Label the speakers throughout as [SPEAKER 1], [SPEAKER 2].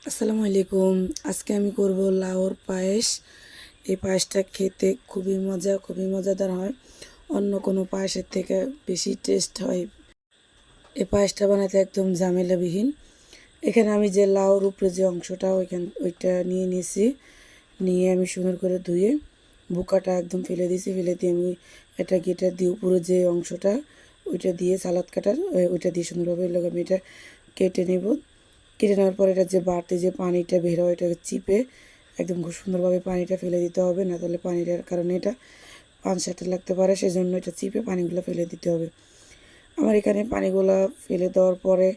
[SPEAKER 1] আসসালামু আলাইকুম। আজকে আমি করব লাউর পায়েস। এই পায়েসটা খেতে খুবই মজাদার হয়। অন্য কোনো পায়েসের থেকে বেশি টেস্ট হয়। এই পায়েসটা বানাতে একদম ঝামেলাবিহীন। এখানে আমি যে লাউর উপরে যে অংশটা ওইটা নিয়ে নিয়েছি। নিয়ে আমি সুন্দর করে ধুয়ে বোকাটা একদম ফেলে দিয়েছি। ফেলে দিয়ে আমি এটা গেটার দিয়ে উপরে যে অংশটা ওইটা দিয়ে সালাদ কাটার ওইটা দিয়ে সুন্দরভাবে আমি এটা কেটে নেব। কেটে নেওয়ার পর এটা যে বাড়তি যে পানিটা বের হয় এটাকে চিপে একদম খুব সুন্দরভাবে পানিটা ফেলে দিতে হবে, না তাহলে পানিটার কারণে এটা পানসাটা লাগতে পারে, সেজন্য এটা চিপে পানিগুলো ফেলে দিতে হবে। আমার এখানে পানিগুলো ফেলে দেওয়ার পরে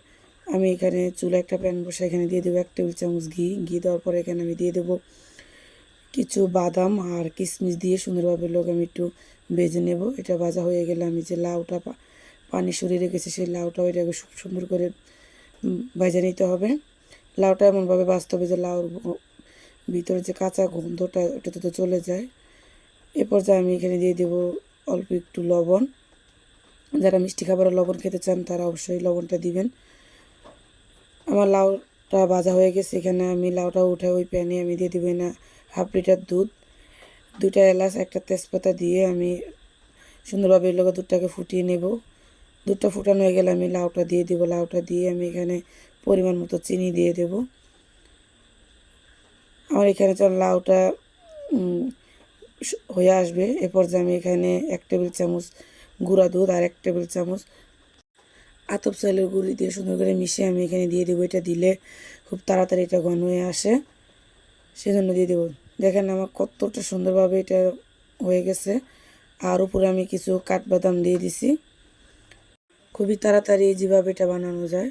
[SPEAKER 1] আমি এখানে চুলা একটা প্যান বসে এখানে দিয়ে দেবো 1 টেবিল চামচ ঘি দেওয়ার পরে এখানে আমি দিয়ে দেবো কিছু বাদাম আর কিশমিশ দিয়ে সুন্দরভাবে আমি একটু ভেজে নেব। এটা ভাজা হয়ে গেলে আমি যে লাউটা পানি সরিয়ে রেখেছি সেই লাউটাও এটাকে খুব সুন্দর করে ভেজে নিতে হবে। লাউটা এমনভাবে ভাজতে হবে যে লাউর ভিতরে যে কাঁচা গন্ধটা ওটা তো চলে যায়। এ পর্যায়ে আমি এখানে দিয়ে দেবো অল্প একটু লবণ। যারা মিষ্টি খাবারে লবণ খেতে চান তারা অবশ্যই লবণটা দিবেন। আমার লাউটা ভাজা হয়ে গেছে। এখানে আমি লাউটা উঠে ওই প্যানে আমি দিয়ে দেবো না 1/2 লিটার দুধ, 2টা এলাচ, একটা তেজপাতা দিয়ে আমি সুন্দরভাবে দুধটাকে ফুটিয়ে নেব। দুধটা ফুটানো হয়ে গেলে আমি লাউটা দিয়ে দেবো। লাউটা দিয়ে আমি এখানে পরিমাণ মতো চিনি দিয়ে দেব। আমার এখানে লাউটা হয়ে আসবে। এ পর্যায়ে আমি এখানে 1 টেবিল চামচ গুঁড়া দুধ আর 1 টেবিল চামচ আতপ চালের গুঁড়ি দিয়ে সুন্দর করে মিশিয়ে আমি এখানে দিয়ে দেবো। এটা দিলে খুব তাড়াতাড়ি এটা ঘন হয়ে আসে, সেজন্য দিয়ে দেবো। দেখেন আমার কতটা সুন্দরভাবে এটা হয়ে গেছে। আর উপরে আমি কিছু কাঠবাদাম দিয়ে দিছি। খুবই তাড়াতাড়ি যেভাবে এটা বানানো যায়।